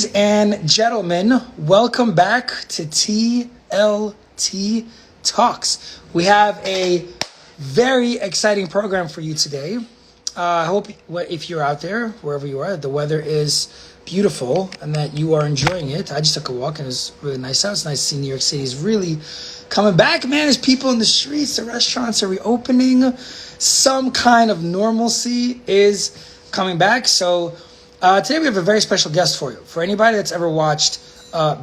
Ladies and gentlemen, welcome back to TLT Talks. We have a very exciting program for you today. I hope if you're out there, wherever you are, the weather is beautiful and that you are enjoying it. I just took a walk and it's really nice out. It's nice to see New York City is really coming back, man. There's people in the streets, the restaurants are reopening. Some kind of normalcy is coming back. So today we have a very special guest for you. For anybody that's ever watched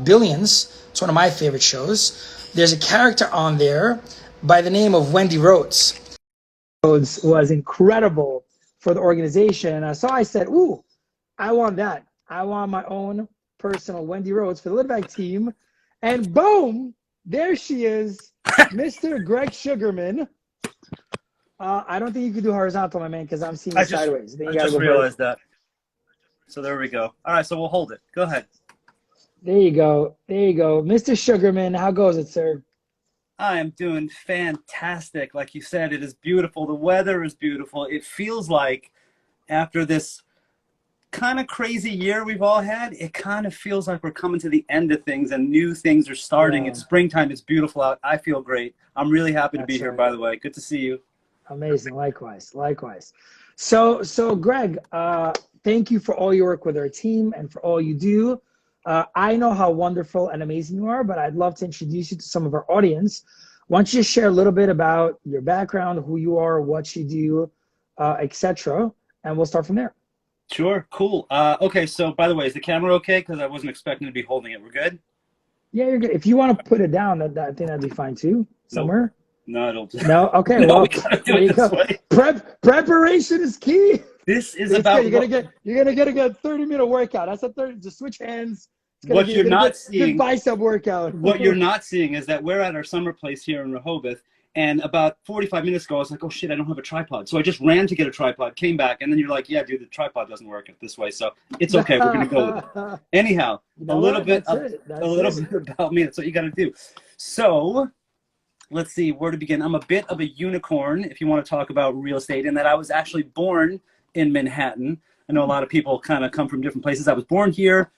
Billions, it's one of my favorite shows. There's a character on there by the name of Wendy Rhodes. Rhodes was incredible for the organization. So I said, ooh, I want that. I want my own personal Wendy Rhodes for the Lidbag team. And boom, there she is, Mr. Gregg Sugarman. I don't think you can do horizontal, my man, because I'm seeing you sideways. I just realized that. So there we go. All right, so we'll hold it. Go ahead. There you go. There you go. Mr. Sugarman, how goes it, sir? I am doing fantastic. Like you said, it is beautiful. The weather is beautiful. It feels like after this kind of crazy year we've all had, it kind of feels like we're coming to the end of things and new things are starting. It's springtime. It's beautiful out. I feel great. I'm really happy to be here, by the way. Good to see you. Amazing. Likewise. Likewise. So Gregg, thank you for all your work with our team and for all you do. I know how wonderful and amazing you are, but I'd love to introduce you to some of our audience. Why don't you just share a little bit about your background, who you are, what you do, etc., and we'll start from there. Sure. Cool. Okay. So by the way, is the camera okay? Because I wasn't expecting to be holding it. We're good? Yeah, you're good. If you want to put it down, I think that'd be fine too, somewhere. No, I don't. No? Okay, no, well, we gotta do it this way. Preparation is key. This is about you're gonna get a good 30-minute workout. That's a 30. Just switch hands. What you're not seeing, good bicep workout. What you're not seeing is that we're at our summer place here in Rehoboth, and about 45 minutes ago, I was like, oh shit, I don't have a tripod. So I just ran to get a tripod, came back, and then you're like, yeah, dude, the tripod doesn't work this way. So it's okay. We're gonna go with it. Anyhow, a little bit about me. That's what you got to do. So let's see where to begin. I'm a bit of a unicorn, if you want to talk about real estate, in that I was actually born in Manhattan. I know a lot of people kind of come from different places. I was born here,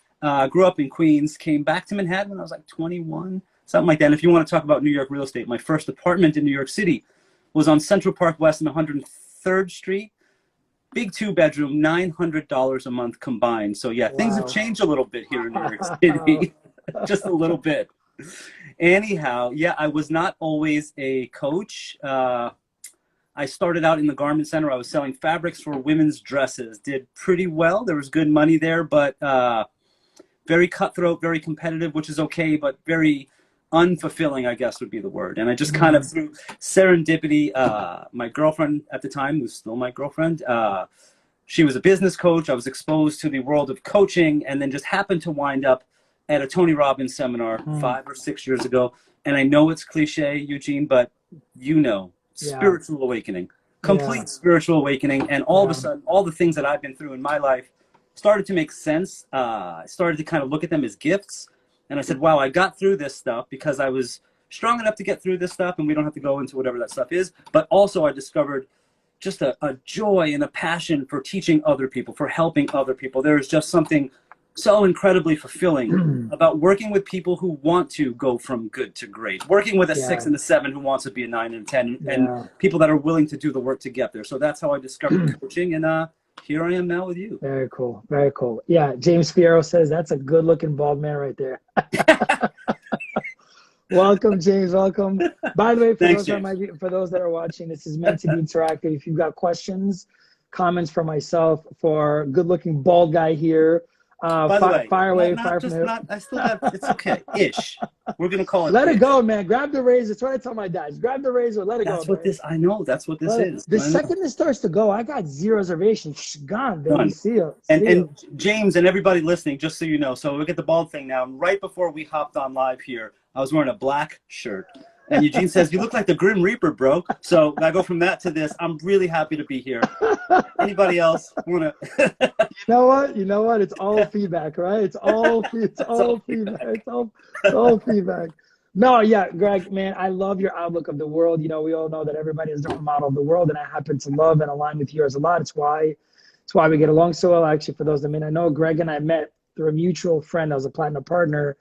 grew up in Queens, came back to Manhattan when I was like 21, something like that. And if you want to talk about New York real estate, my first apartment in New York City was on Central Park West and 103rd Street. Big 2-bedroom, $900 a month combined. So yeah, things have changed a little bit here in New York City, just a little bit. Anyhow, yeah, I was not always a coach. I started out in the garment center. I was selling fabrics for women's dresses. Did pretty well. There was good money there, but very cutthroat, very competitive, which is okay, but very unfulfilling, I guess would be the word. And I just kind of through serendipity, my girlfriend at the time, who's still my girlfriend, she was a business coach. I was exposed to the world of coaching and then just happened to wind up at a Tony Robbins seminar 5 or 6 years ago. And I know it's cliche, Eugene, but you know, spiritual awakening, complete spiritual awakening. And all of a sudden, all the things that I've been through in my life started to make sense. I started to kind of look at them as gifts. And I said, wow, I got through this stuff because I was strong enough to get through this stuff. And we don't have to go into whatever that stuff is. But also I discovered just a joy and a passion for teaching other people, for helping other people. There is just something so incredibly fulfilling about working with people who want to go from good to great, working with a 6 and a 7 who wants to be a 9 and a 10, and people that are willing to do the work to get there. So that's how I discovered coaching, and here I am now with you. Very cool. Very cool. Yeah, James Fierro says that's a good looking bald man right there. Welcome, James. Welcome. By the way, for those that are watching, this is meant to be interactive. If you've got questions, comments for myself, for good looking bald guy here, by the way, fire away, fire from the I still have, it's okay, ish. We're going to call it. Let it go, man. Grab the razor. That's what I tell my dad. Grab the razor, let it go. That's what this, I know, that's what this is. The second it starts to go, I got 0 reservations. Gone, baby. Done. See you. And James and everybody listening, just so you know, so look at the bald thing now. Right before we hopped on live here, I was wearing a black shirt. And Eugene says, you look like the Grim Reaper, bro. So I go from that to this. I'm really happy to be here. Anybody else want to? You know what? It's all feedback, right? It's all feedback. It's all feedback. No, yeah, Gregg, man, I love your outlook of the world. You know, we all know that everybody has a different model of the world, and I happen to love and align with yours a lot. It's why we get along so well. Actually, for those that may not know, Gregg and I met through a mutual friend that was a platinum partner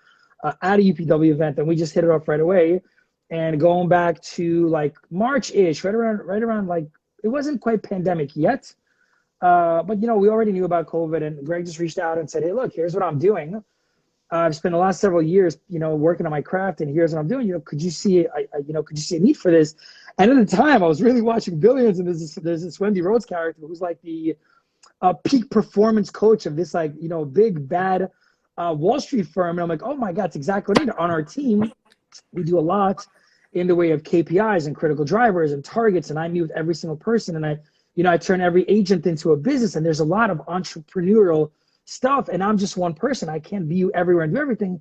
at a UPW event, and we just hit it off right away. And going back to like March-ish, right around like, it wasn't quite pandemic yet, but you know, we already knew about COVID, and Greg just reached out and said, hey, look, here's what I'm doing. I've spent the last several years, you know, working on my craft, and here's what I'm doing. You know, could you see a need for this? And at the time, I was really watching Billions, and there's this Wendy Rhodes character who's like the peak performance coach of this, like, you know, big bad Wall Street firm. And I'm like, oh my God, it's exactly what I need. On our team, we do a lot in the way of KPIs and critical drivers and targets, and I meet with every single person, and I turn every agent into a business, and there's a lot of entrepreneurial stuff, and I'm just one person. I can't be everywhere and do everything.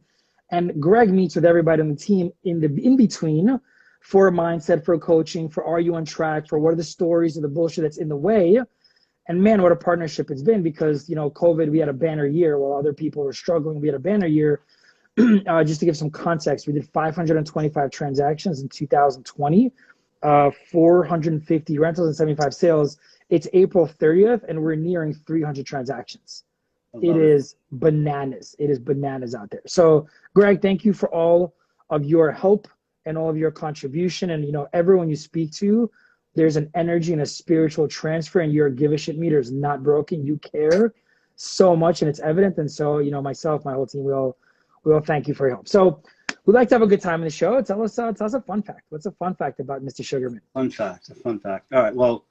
And Greg meets with everybody on the team in between for a mindset, for coaching, for are you on track, for what are the stories of the bullshit that's in the way. And man, what a partnership it's been, because, you know, COVID, we had a banner year while other people were struggling. We had a banner year. Just to give some context, we did 525 transactions in 2020, 450 rentals and 75 sales. It's April 30th, and we're nearing 300 transactions. It is bananas. It is bananas out there. So, Greg, thank you for all of your help and all of your contribution. And, you know, everyone you speak to, there's an energy and a spiritual transfer, and your give a shit meter is not broken. You care so much, and it's evident. And so, you know, myself, my whole team, we all thank you for your help. So we'd like to have a good time in the show. Tell us a fun fact. What's a fun fact about Mr. Sugarman? A fun fact. All right, well,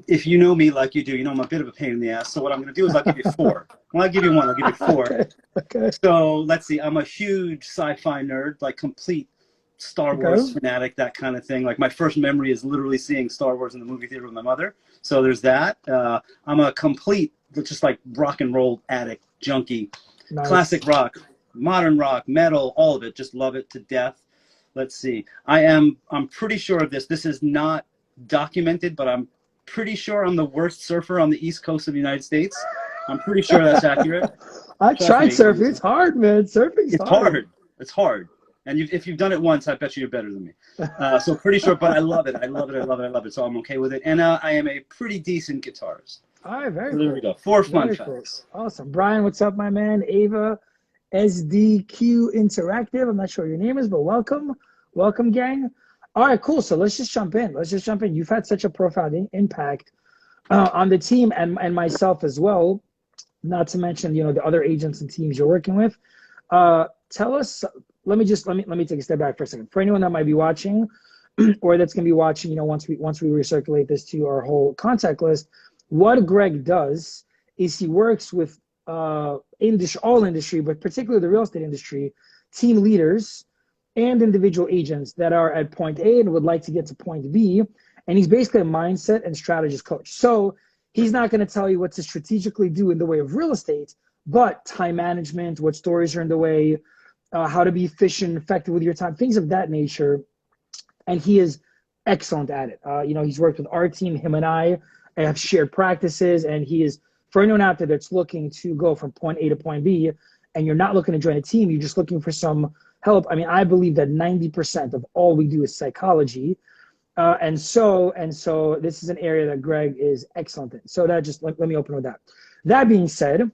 if you know me like you do, you know I'm a bit of a pain in the ass. So what I'm going to do is I'll give you four. Well, I'll give you one. I'll give you four. Okay. So let's see. I'm a huge sci-fi nerd, like complete Star Wars fanatic, that kind of thing. Like my first memory is literally seeing Star Wars in the movie theater with my mother. So there's that. I'm a complete, just like rock and roll addict, junkie, classic rock, modern rock, metal, all of it. Just love it to death. Let's see. I'm pretty sure of this. This is not documented, but I'm pretty sure I'm the worst surfer on the East Coast of the United States. I'm pretty sure that's accurate. I tried surfing. It's hard, man. Surfing's hard. It's hard. And if you've done it once, I bet you're better than me. So pretty sure, but I love it. I love it. So I'm okay with it. And I am a pretty decent guitarist. All right, very cool. There we go. Four fun facts. Cool. Awesome. Brian, what's up, my man? Ava, SDQ Interactive. I'm not sure what your name is, but welcome. Welcome, gang. All right, cool. So let's just jump in. You've had such a profound impact on the team and myself as well, not to mention, you know, the other agents and teams you're working with. Tell us, let me take a step back for a second. For anyone that might be watching or that's going to be watching, you know, once we recirculate this to our whole contact list, what Greg does is he works with all industry, but particularly the real estate industry, team leaders and individual agents that are at point A and would like to get to point B. And he's basically a mindset and strategist coach. So he's not going to tell you what to strategically do in the way of real estate, but time management, what stories are in the way, how to be efficient, effective with your time, things of that nature. And he is excellent at it. You know, he's worked with our team, him and I have shared practices, and he is, for anyone out there that's looking to go from point A to point B, and you're not looking to join a team, you're just looking for some help. I mean, I believe that 90% of all we do is psychology. And so this is an area that Greg is excellent in. So that just, let me open with that. That being said,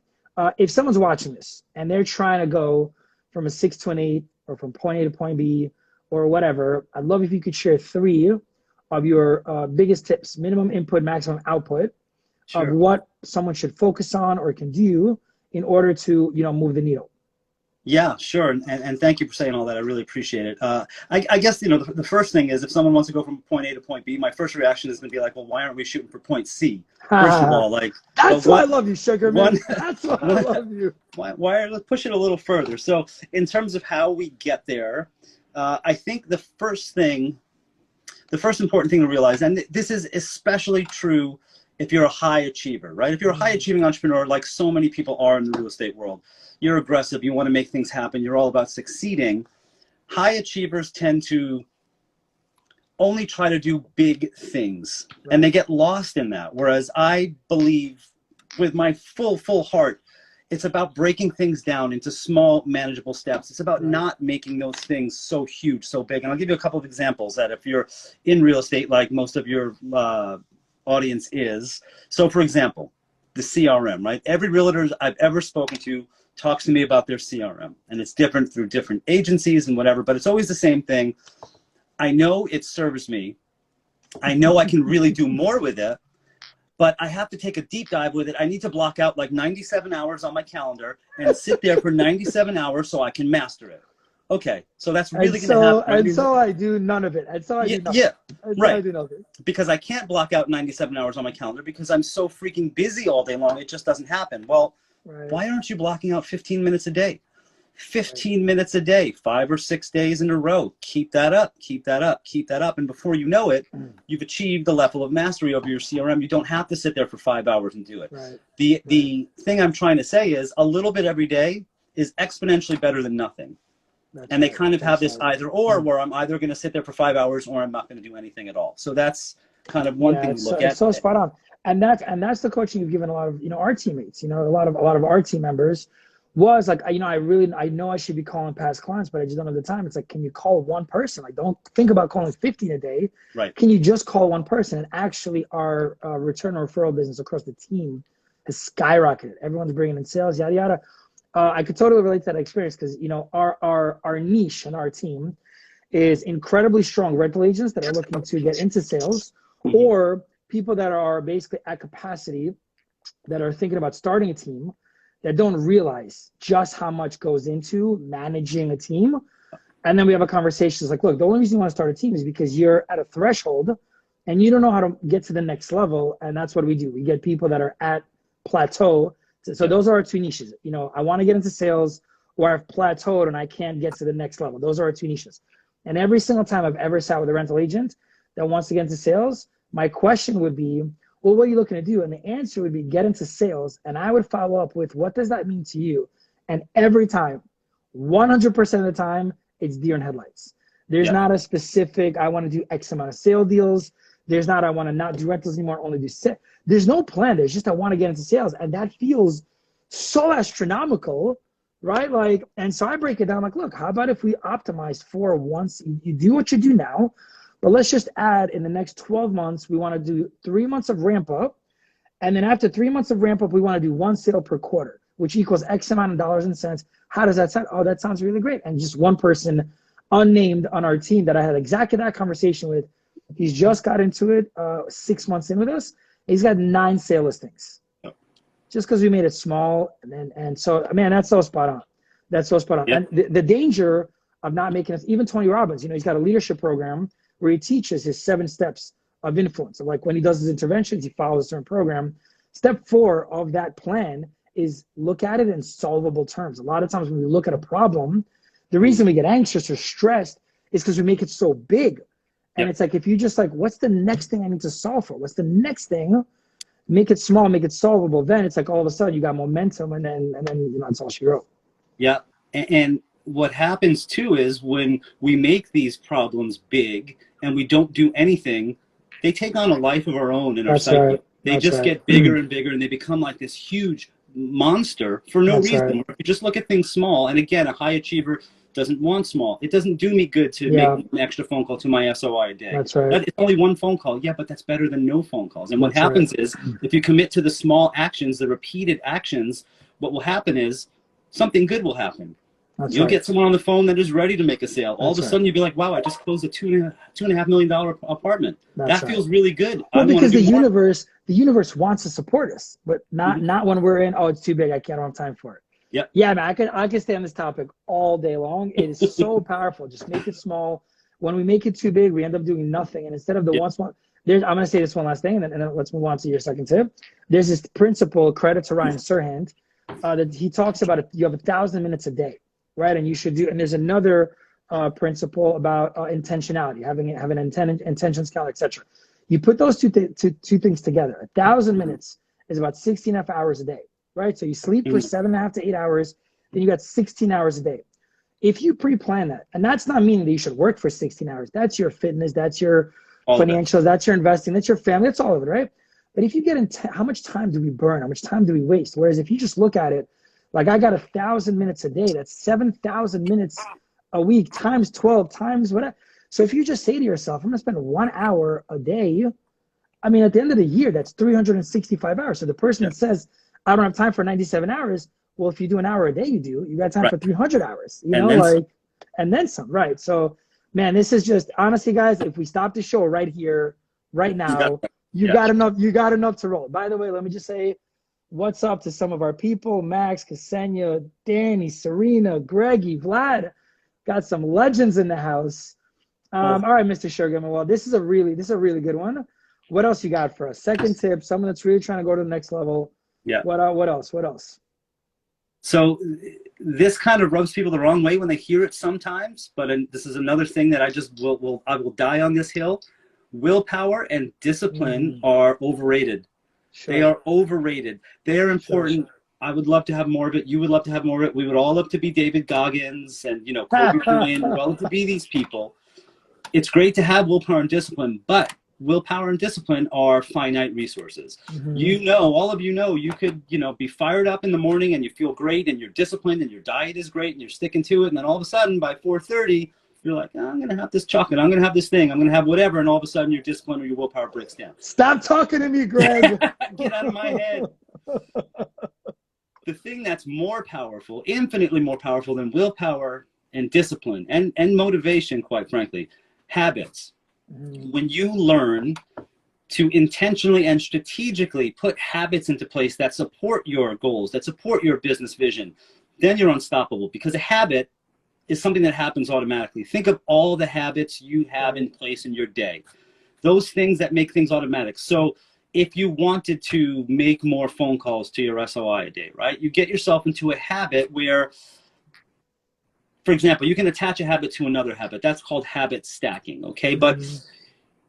if someone's watching this and they're trying to go from a 6 to an 8 or from point A to point B or whatever, I'd love if you could share 3 of your biggest tips, minimum input, maximum output, of what someone should focus on or can do in order to, you know, move the needle. Yeah, sure. And thank you for saying all that. I really appreciate it. I guess, you know, the first thing is if someone wants to go from point A to point B, my first reaction is going to be like, well, why aren't we shooting for point C? First of all, like. That's why I love you, Sugar Man. That's why I love you. Let's push it a little further. So in terms of how we get there, I think the first important thing to realize, and this is especially true if you're a high achiever, right? If you're a high achieving entrepreneur, like so many people are in the real estate world, you're aggressive, you want to make things happen, you're all about succeeding. High achievers tend to only try to do big things, and they get lost in that. Whereas I believe with my full heart, it's about breaking things down into small, manageable steps. It's about not making those things so huge, so big. And I'll give you a couple of examples that if you're in real estate, like most of your audience is. So for example, the CRM, right? Every realtor I've ever spoken to talks to me about their CRM, and it's different through different agencies and whatever, but it's always the same thing. I know it serves me. I know I can really do more with it, but I have to take a deep dive with it. I need to block out like 97 hours on my calendar and sit there for 97 hours so I can master it. Okay, so that's really going to happen. Right? And so I do none of it. And so I do nothing. Yeah, right. I do nothing. Because I can't block out 97 hours on my calendar because I'm so freaking busy all day long. It just doesn't happen. Well, why aren't you blocking out 15 minutes a day? 15 minutes a day, 5 or 6 days in a row. Keep that up, keep that up, keep that up. And before you know it, you've achieved the level of mastery over your CRM. You don't have to sit there for 5 hours and do it. The thing I'm trying to say is a little bit every day is exponentially better than nothing. And they kind of have this either or, where I'm either going to sit there for 5 hours or I'm not going to do anything at all. So that's kind of one thing to look at. It's so spot on. And that's the coaching you've given a lot of, our teammates, a lot of our team members was like, I know I should be calling past clients, but I just don't have the time. It's like, can you call one person? Like, don't think about calling 15 a day. Right. Can you just call one person? And actually our return referral business across the team has skyrocketed. Everyone's bringing in sales, yada, yada. I could totally relate to that experience because, our niche and our team is incredibly strong rental agents that are looking to get into sales, or people that are basically at capacity that are thinking about starting a team that don't realize just how much goes into managing a team. And then we have a conversation. It's like, look, the only reason you want to start a team is because you're at a threshold and you don't know how to get to the next level. And that's what we do. We get people that are at plateau. So those are our two niches. I want to get into sales, or I've plateaued and I can't get to the next level. Those are our two niches. And every single time I've ever sat with a rental agent that wants to get into sales, my question would be, well, what are you looking to do? And the answer would be get into sales. And I would follow up with, what does that mean to you? And every time, 100% of the time, it's deer in headlights. There's not a specific, I want to do X amount of sale deals. There's not, I want to not do rentals anymore, only do sales. There's no plan. There's just, I want to get into sales. And that feels so astronomical, right? Like, and so I break it down like, look, how about if we optimize for once, you do what you do now, but let's just add in the next 12 months, we want to do 3 months of ramp up. And then after 3 months of ramp up, we want to do 1 sale per quarter, which equals X amount of dollars and cents. How does that sound? Oh, that sounds really great. And just one person unnamed on our team that I had exactly that conversation with, he's just got into it 6 months in with us. He's got 9 sale listings, just because we made it small. And so, man, that's so spot on. That's so spot on. Yep. And the danger of not making us, even Tony Robbins, he's got a leadership program where he teaches his 7 steps of influence. So like when he does his interventions, he follows a certain program. Step 4 of that plan is look at it in solvable terms. A lot of times when we look at a problem, the reason we get anxious or stressed is because we make it so big. And it's like, if you just like, what's the next thing I need to solve for? What's the next thing? Make it small, make it solvable. Then it's like all of a sudden you got momentum, and then it's all she wrote. Yeah. And what happens too is when we make these problems big and we don't do anything, they take on a life of our own in our psyche. Right. They just get bigger and bigger, and they become like this huge monster for no reason. Right. If you just look at things small, and again, a high achiever doesn't want small. It doesn't do me good to make an extra phone call to my SOI a day. That's right. It's only 1 phone call. Yeah, but that's better than no phone calls. And what happens is, if you commit to the small actions, the repeated actions, what will happen is something good will happen. You'll get someone on the phone that is ready to make a sale. All of a sudden, you'll be like, wow, I just closed a $2.5 million apartment. That feels really good. Well, because the universe wants to support us, but not when we're in, oh, it's too big, I don't have time for it. Yep. Yeah, man, I could stay on this topic all day long. It is so powerful. Just make it small. When we make it too big, we end up doing nothing. And instead of the one small, I'm going to say this one last thing, and then let's move on to your second tip. There's this principle, credit to Ryan Serhant, that he talks about. You have 1,000 minutes a day, right? And you should do. And there's another principle about intentionality, having intentions count, etc. You put those two things together. 1,000 minutes is about 16.5 hours a day. Right? So you sleep for 7.5 to 8 hours, then you got 16 hours a day. If you pre-plan that, and that's not meaning that you should work for 16 hours. That's your fitness, that's your financials, that's your investing, that's your family, that's all of it, right? But if you get into how much time do we burn? How much time do we waste? Whereas if you just look at it, like I got 1,000 minutes a day, that's 7,000 minutes a week times 12 times whatever. So if you just say to yourself, I'm going to spend 1 hour a day, I mean, at the end of the year, that's 365 hours. So the person that says, I don't have time for 97 hours. Well, if you do an hour a day, you got time Right. for 300 hours, you And know, then like, some. and then some, right? So, man, this is just, honestly, guys, if we stop the show right here, right now, Yeah. you got enough to roll. By the way, let me just say what's up to some of our people, Max, Ksenia, Danny, Serena, Greggy, Vlad, got some legends in the house. All right, Mr. Sugarman. Well, this is a really good one. What else you got for us? Second tip, someone that's really trying to go to the next level. Yeah. What else? What else? So this kind of rubs people the wrong way when they hear it sometimes, but this is another thing that I will die on this hill. Willpower and discipline are overrated. Sure. They are overrated. They are important. Sure. I would love to have more of it. You would love to have more of it. We would all love to be David Goggins and, Kobe Bryant. We'd all love to be these people. It's great to have willpower and discipline, but willpower and discipline are finite resources. All of you could, be fired up in the morning and you feel great and you're disciplined and your diet is great and you're sticking to it. And then all of a sudden by 4:30, you're like, I'm going to have this chocolate. I'm going to have this thing. I'm going to have whatever. And all of a sudden your discipline or your willpower breaks down. Stop talking to me, Gregg. Get out of my head. The thing that's more powerful, infinitely more powerful than willpower and discipline and motivation, quite frankly, habits. When you learn to intentionally and strategically put habits into place that support your goals, that support your business vision, then you're unstoppable, because a habit is something that happens automatically. Think of all the habits you have in place in your day, those things that make things automatic. So if you wanted to make more phone calls to your SOI a day, right, you get yourself into a habit where, for example, you can attach a habit to another habit. That's called habit stacking, okay? But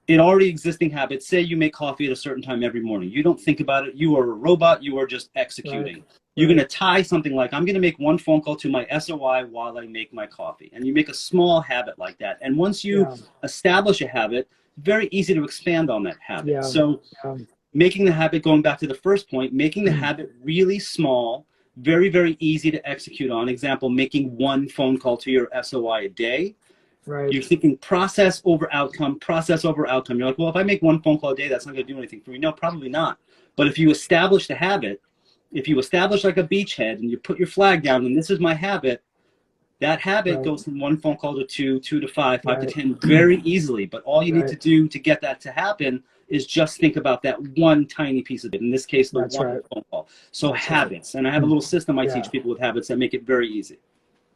in already existing habits, say you make coffee at a certain time every morning. You don't think about it. You are a robot. You are just executing. You're going to tie something like, I'm going to make one phone call to my SOI while I make my coffee. And you make a small habit like that. And once you establish a habit, it's very easy to expand on that habit. So making the habit, going back to the first point, making the habit really small, very, very easy to execute on. Example, making one phone call to your SOI a day. You're thinking process over outcome, process over outcome. You're like, well, if I make one phone call a day, that's not going to do anything for me. No, probably not. But if you establish the habit, if you establish like a beachhead and you put your flag down and this is my habit, that habit goes from one phone call to two to five to 10 very easily. But all you need to do to get that to happen is just think about that one tiny piece of it. In this case, the one phone call. So habits. And I have a little system I teach people with habits that make it very easy.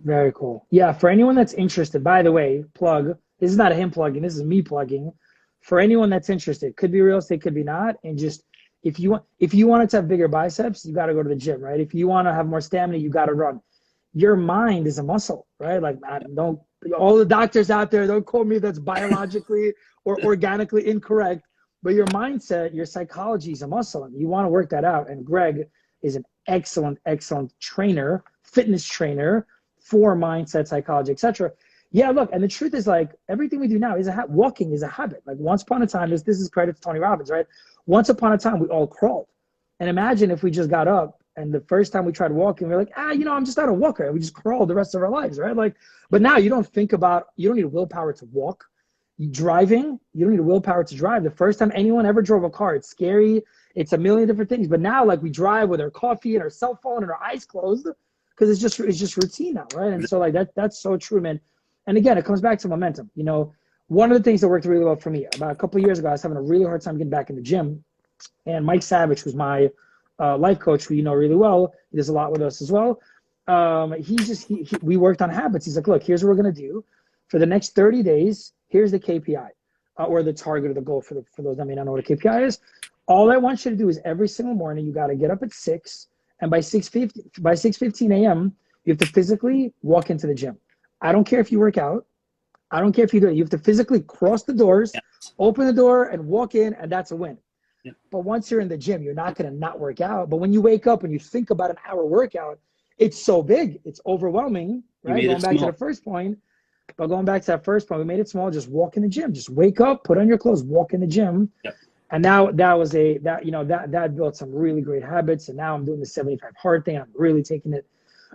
Very cool. Yeah, for anyone that's interested, by the way, plug, this is not a him plugging, this is me plugging. For anyone that's interested, could be real estate, could be not, and just if you wanted to have bigger biceps, you got to go to the gym, right? If you want to have more stamina, you got to run. Your mind is a muscle, right? Like, don't, all the doctors out there, don't quote me that's biologically or organically incorrect, but your mindset, your psychology is a muscle, and you want to work that out. And Gregg is an excellent trainer, fitness trainer, for mindset, psychology, etc. Yeah, look, and the truth is, like, everything we do now is walking is a habit. Like, once upon a time, this is credit to Tony Robbins, right? Once upon a time, we all crawled. And imagine if we just got up and the first time we tried walking, we we're like, I'm just not a walker. And we just crawled the rest of our lives, right? Like, but now you don't need willpower to walk. Driving, you don't need willpower to drive. The first time anyone ever drove a car, it's scary. It's a million different things. But now, like, we drive with our coffee and our cell phone and our eyes closed, because it's just routine now, right? And so, like, that's so true, man. And again, it comes back to momentum. One of the things that worked really well for me, about a couple of years ago, I was having a really hard time getting back in the gym, and Mike Savage, who's my life coach, who you know really well, he does a lot with us as well. We worked on habits. He's like, look, here's what we're gonna do for the next 30 days. Here's the KPI, or the target or the goal for those that may not know what a KPI is. All I want you to do is every single morning you got to get up at 6. And by 6:15 a.m., you have to physically walk into the gym. I don't care if you work out. I don't care if you do it. You have to physically cross the doors, open the door, and walk in, and that's a win. But once you're in the gym, you're not going to not work out. But when you wake up and you think about an hour workout, it's so big. It's overwhelming, right? Going back to that first point, we made it small. Just walk in the gym. Just wake up, put on your clothes, walk in the gym. And now that built some really great habits. And now I'm doing the 75 hard thing. I'm really taking it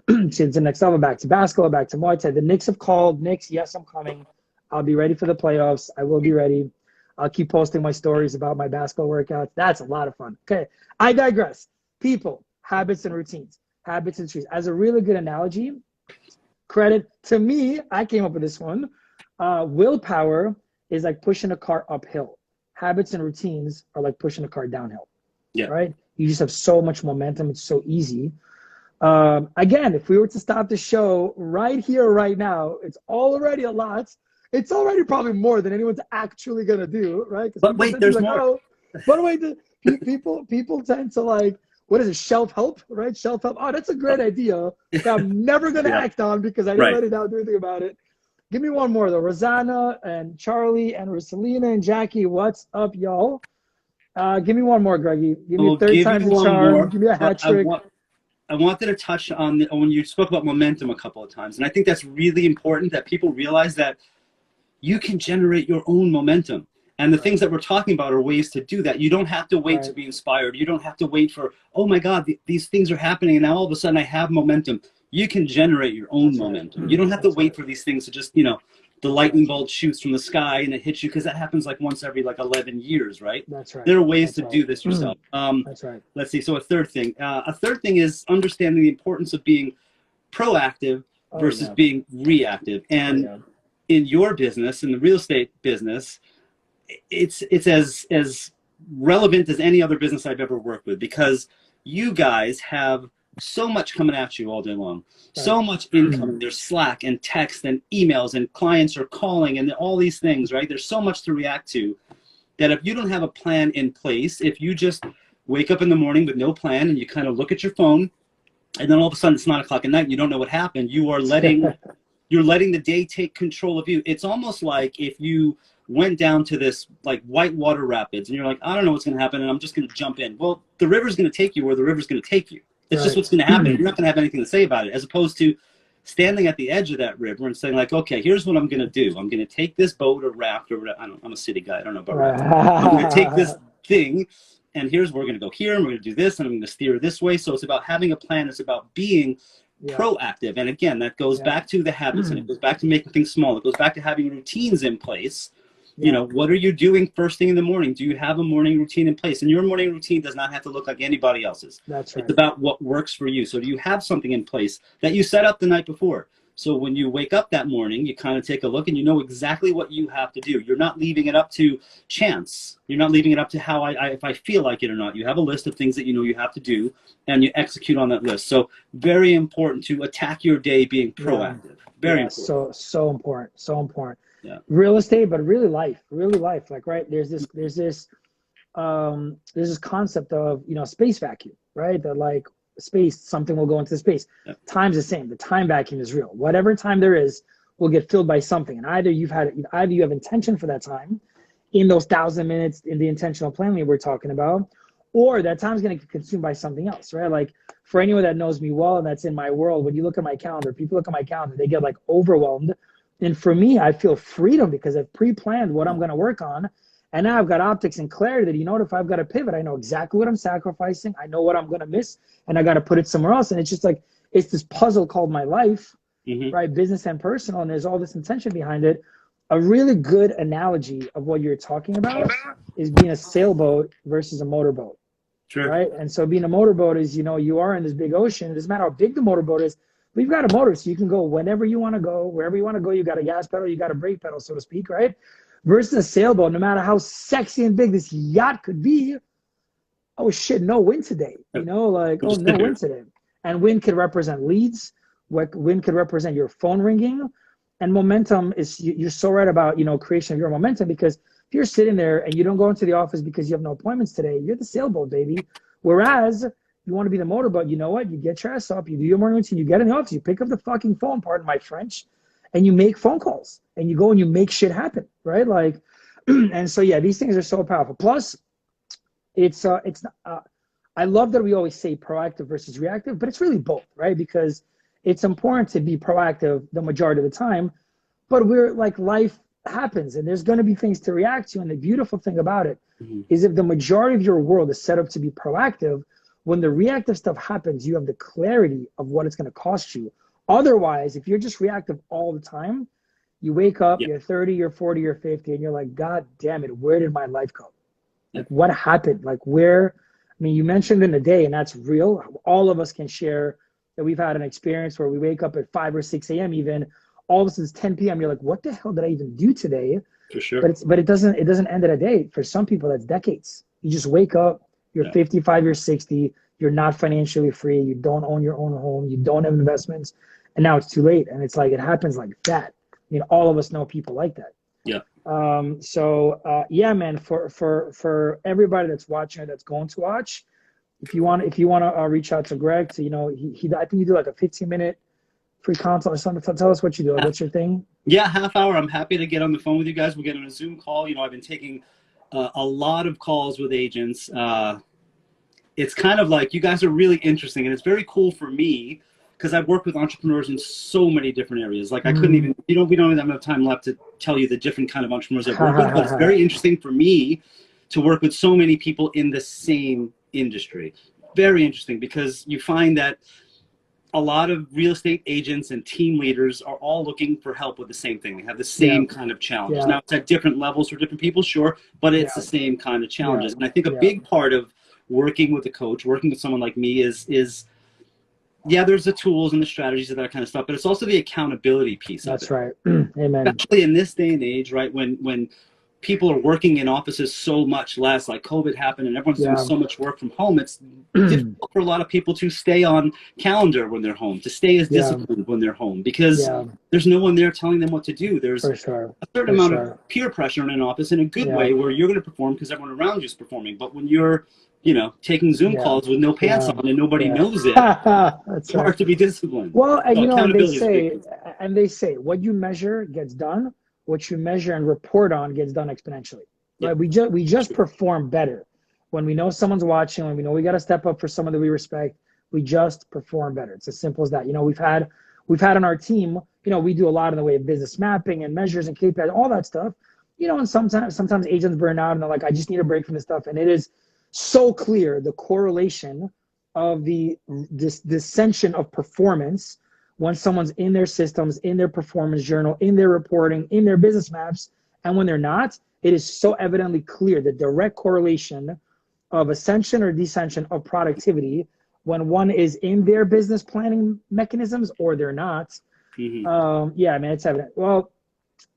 to the next level, back to basketball, back to Muay Thai. The Knicks have called. Knicks, yes, I'm coming. I'll be ready for the playoffs. I will be ready. I'll keep posting my stories about my basketball workouts. That's a lot of fun. Okay, I digress. People, habits, and routines. habits and trees. As a really good analogy, credit to me, I came up with this one. Willpower is like pushing a car uphill. Habits and routines are like pushing a car downhill. Yeah. Right? You just have so much momentum. It's so easy. Again, if we were to stop the show right here, right now, it's already a lot. It's already probably more than anyone's actually gonna do, right? Because But wait, there's more. oh, by the way, people tend to like, what is it, shelf help, right? Shelf help. Oh, that's a great idea that I'm never gonna act on because I didn't write it down, do anything about it. Give me one more though. Rosanna and Charlie and Rosalina and Jackie, what's up, y'all? Give me one more, Greggy. Give me a third time's the charm. Give me a hat trick. I wanted to touch on when you spoke about momentum a couple of times, and I think that's really important that people realize that you can generate your own momentum. And the things that we're talking about are ways to do that. You don't have to wait to be inspired. You don't have to wait for, oh my God, these things are happening, and now all of a sudden I have momentum. You can generate your own momentum. You don't have to wait for these things to just, the lightning bolt shoots from the sky and it hits you, because that happens like once every 11 years, right? That's right. There are ways to do this yourself. That's right. Let's see. So a third thing is understanding the importance of being proactive versus being reactive. And in your business, in the real estate business, it's as relevant as any other business I've ever worked with, because you guys have so much coming at you all day long, so much incoming. There's Slack and text and emails, and clients are calling, and all these things, right? There's so much to react to that if you don't have a plan in place, if you just wake up in the morning with no plan and you kind of look at your phone, and then all of a sudden it's 9 o'clock at night and you don't know what happened, you're letting the day take control of you. It's almost like if you went down to this whitewater rapids and you're like, I don't know what's going to happen, and I'm just going to jump in. Well, the river's going to take you where the river's going to take you. It's just what's going to happen. You're not going to have anything to say about it, as opposed to standing at the edge of that river and saying okay, here's what I'm going to do. I'm going to take this boat or raft or whatever. I'm a city guy. I don't know about rafts. I'm going to take this thing, and we're going to go here, and we're going to do this, and I'm going to steer this way. So it's about having a plan. It's about being proactive. And again, that goes back to the habits, and it goes back to making things small. It goes back to having routines in place. What are you doing first thing in the morning? Do you have a morning routine in place? And your morning routine does not have to look like anybody else's. That's right. It's about what works for you. So do you have something in place that you set up the night before? So when you wake up that morning, you kind of take a look and you know exactly what you have to do. You're not leaving it up to chance. You're not leaving it up to how if I feel like it or not. You have a list of things that you have to do, and you execute on that list. So very important to attack your day being proactive. Very important. So important. So important. Yeah. Real estate, but really life. Like, right, there's this concept of space vacuum, right? That space, something will go into space. Time's the same. The time vacuum is real. Whatever time there is will get filled by something, and either you have intention for that time in those 1,000 minutes in the intentional planning we're talking about, or that time's going to get consumed by something else, right? Like, for anyone that knows me well and that's in my world, when you look at my calendar, people look at my calendar, they get overwhelmed. And for me, I feel freedom because I've pre-planned what I'm going to work on. And now I've got optics and clarity that, if I've got to pivot, I know exactly what I'm sacrificing. I know what I'm going to miss, and I got to put it somewhere else. And it's just it's this puzzle called my life, right? Business and personal. And there's all this intention behind it. A really good analogy of what you're talking about is being a sailboat versus a motorboat. Sure. Right. And so being a motorboat is, you are in this big ocean. It doesn't matter how big the motorboat is. We've got a motor, so you can go whenever you want to go, wherever you want to go. You got a gas pedal, you got a brake pedal, so to speak, right? Versus a sailboat, no matter how sexy and big this yacht could be, oh shit, no wind today. No wind today. And wind could represent leads. Wind could represent your phone ringing. And momentum is, you're so right about, creation of your momentum, because if you're sitting there and you don't go into the office because you have no appointments today, you're the sailboat, baby. Whereas you want to be the motorboat, you know what? You get your ass up, you do your morning routine, you get in the office, you pick up the fucking phone, pardon my French, and you make phone calls, and you go and you make shit happen, right? And so these things are so powerful. Plus, I love that we always say proactive versus reactive, but it's really both, right? Because it's important to be proactive the majority of the time, but life happens, and there's going to be things to react to. And the beautiful thing about it is, if the majority of your world is set up to be proactive, when the reactive stuff happens, you have the clarity of what it's going to cost you. Otherwise, if you're just reactive all the time, you wake up, you're 30, you're 40, you're 50, and you're like, God damn it, where did my life go? What happened? You mentioned in a day, and that's real. All of us can share that we've had an experience where we wake up at 5 or 6 a.m. even, all of a sudden it's 10 p.m. You're like, what the hell did I even do today? For sure. But it doesn't end in a day. For some people, that's decades. You just wake up, you're 55, you're 60, you're not financially free, you don't own your own home, you don't have investments, and now it's too late. And it's like, it happens like that. I mean, all of us know people like that. Yeah. Yeah, man, for everybody that's watching or that's going to watch, if you want to reach out to Gregg, to, I think you do like a 15-minute free consult or something. Tell us what you do. Like, what's your thing? Yeah, half hour. I'm happy to get on the phone with you guys. We'll get on a Zoom call. I've been taking a lot of calls with agents. It's kind of like, you guys are really interesting, and it's very cool for me because I've worked with entrepreneurs in so many different areas. Like, I couldn't even, we don't even have enough time left to tell you the different kind of entrepreneurs I've worked with, but it's very interesting for me to work with so many people in the same industry. Very interesting, because you find that a lot of real estate agents and team leaders are all looking for help with the same thing. They have the same kind of challenges. Now, it's at different levels for different people, sure, but it's the same kind of challenges. And I think a big part of working with a coach, working with someone like me is there's the tools and the strategies and that kind of stuff, but it's also the accountability piece of it. That's right. Amen. Especially in this day and age, right, when people are working in offices so much less, like COVID happened and everyone's doing so much work from home, it's difficult for a lot of people to stay on calendar when they're home, to stay as disciplined when they're home, because there's no one there telling them what to do. There's a certain amount of peer pressure in an office in a good way, where you're going to perform because everyone around you is performing. But when you're, taking Zoom calls with no pants on and nobody knows it, it's hard to be disciplined. Well, and and they say what you measure gets done. What you measure and report on gets done exponentially. Right? We just perform better when we know someone's watching, when we know we got to step up for someone that we respect. We just perform better. It's as simple as that. We've had on our team, we do a lot in the way of business mapping and measures and KPIs, all that stuff. And sometimes agents burn out and they're like, I just need a break from this stuff. And it is so clear, the correlation of this dissension of performance when someone's in their systems, in their performance journal, in their reporting, in their business maps, and when they're not. It is so evidently clear, the direct correlation of ascension or descension of productivity when one is in their business planning mechanisms or they're not. Yeah, man, it's evident. Well,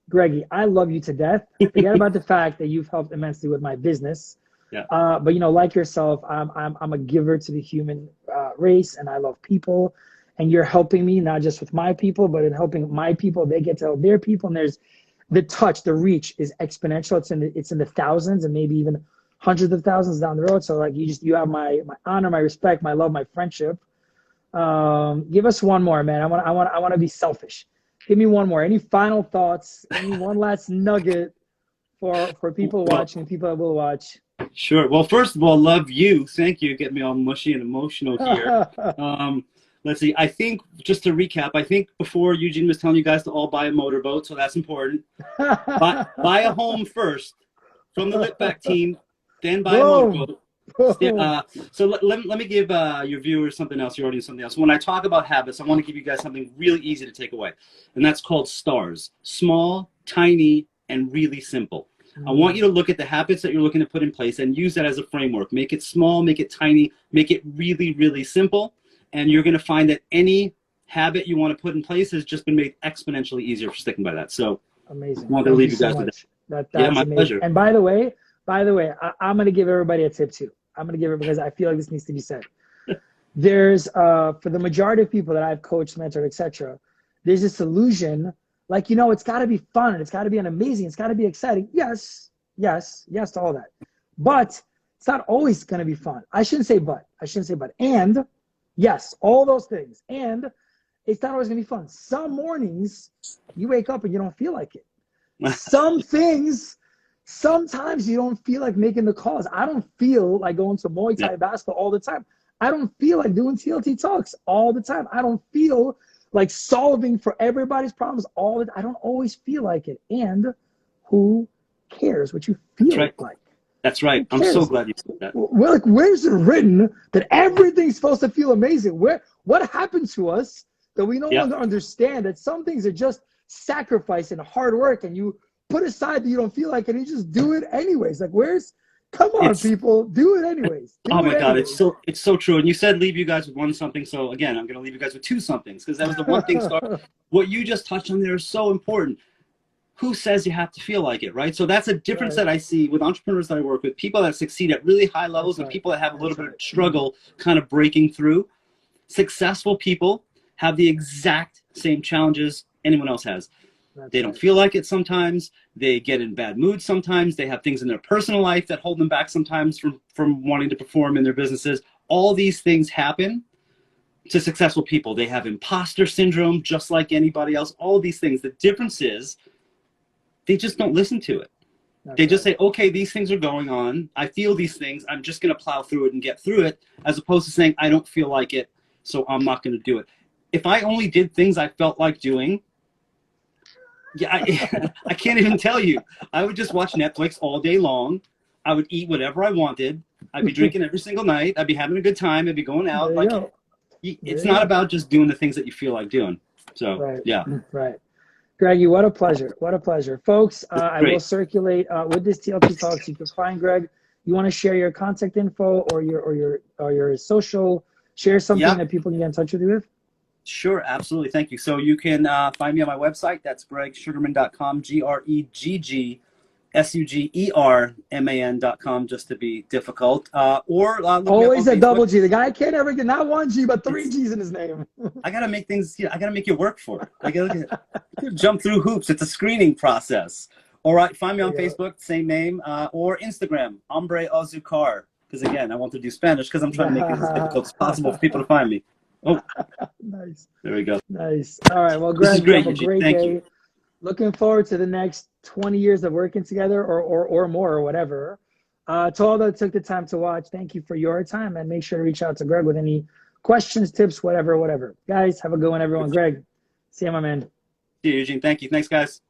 Greggy, I love you to death. Forget about the fact that you've helped immensely with my business. But like yourself, I'm a giver to the human race, and I love people. And you're helping me not just with my people, but in helping my people. They get to help their people, and there's the touch, the reach is exponential. It's in the thousands and maybe even hundreds of thousands down the road. So like you have my honor, my respect, my love, my friendship. Give us one more, man. I want to be selfish. Give me one more. Any final thoughts? Any one last nugget for people watching, people that will watch? Sure. Well, first of all, love you. Thank you. Get me all mushy and emotional here. Let's see. I think, just to recap, I think before Eugene was telling you guys to all buy a motorboat, so that's important. Buy a home first from the Litback team, then buy a motorboat. So let me give your viewers something else, your audience something else. When I talk about habits, I want to give you guys something really easy to take away, and that's called STARS. Small, tiny, and really simple. I want you to look at the habits that you're looking to put in place and use that as a framework. Make it small, make it tiny, make it really, really simple. And you're going to find that any habit you want to put in place has just been made exponentially easier for sticking by that. So amazing. I want to leave you guys with that. That's my pleasure. And by the way, I'm going to give everybody a tip too. I'm going to give it because I feel like this needs to be said. There's, for the majority of people that I've coached, mentored, etc., there's this illusion, like, it's got to be fun and it's got to be amazing. It's got to be exciting. Yes to all that. But it's not always going to be fun. I shouldn't say but. And yes, all those things. And it's not always going to be fun. Some mornings you wake up and you don't feel like it. Some things, sometimes you don't feel like making the calls. I don't feel like going to Muay Thai basketball all the time. I don't feel like doing TLT talks all the time. I don't feel like solving for everybody's problems I don't always feel like it. And who cares what you feel like? That's right. I'm so glad you said that. Well, like, where's it written that everything's supposed to feel amazing? What happened to us that we no longer understand that some things are just sacrifice and hard work, and you put aside that you don't feel like it and you just do it anyways? Like, where's Come on, people, do it anyways. Oh my God, it's so true. And you said leave you guys with one something. So again, I'm going to leave you guys with two somethings because that was the one thing. What you just touched on there is so important. Who says you have to feel like it, right? So that's a difference that I see with entrepreneurs that I work with, people that succeed at really high levels and people that have a little bit of struggle kind of breaking through. Successful people have the exact same challenges anyone else has. They don't feel like it sometimes. They get in bad moods sometimes. They have things in their personal life that hold them back sometimes from wanting to perform in their businesses. All these things happen to successful people. They have imposter syndrome just like anybody else. All these things. The difference is they just don't listen to it. They just say, okay, these things are going on. I feel these things. I'm just going to plow through it and get through it, as opposed to saying, I don't feel like it, so I'm not going to do it. If I only did things I felt like doing, I can't even tell you. I would just watch Netflix all day long. I would eat whatever I wanted. I'd be drinking every single night. I'd be having a good time. I'd be going out. It's not about just doing the things that you feel like doing. So, yeah. Right. Greggy, what a pleasure. What a pleasure. Folks, I will circulate with this TLT Talks. You can find Gregg. You want to share your contact info or your social, share something that people can get in touch with you with? Sure, absolutely. Thank you. So you can find me on my website. That's greggsugarman.com, GreggSugerman.com, just to be difficult. Or always a double G. The guy can't ever get not one G, but three G's in his name. I got to make things, I got to make you work for it. I got to jump through hoops. It's a screening process. All right, find me on Facebook, same name, or Instagram, Hombre Azucar. Because again, I want to do Spanish because I'm trying to make it as difficult as possible for people to find me. Oh, nice. There we go. Nice. All right. Well, Gregg, have a great day. Looking forward to the next 20 years of working together or more or whatever. To all that took the time to watch, thank you for your time, and make sure to reach out to Gregg with any questions, tips, whatever. Guys, have a good one, everyone. Gregg, see you, my man. See you, Eugene. Thank you. Thanks, guys.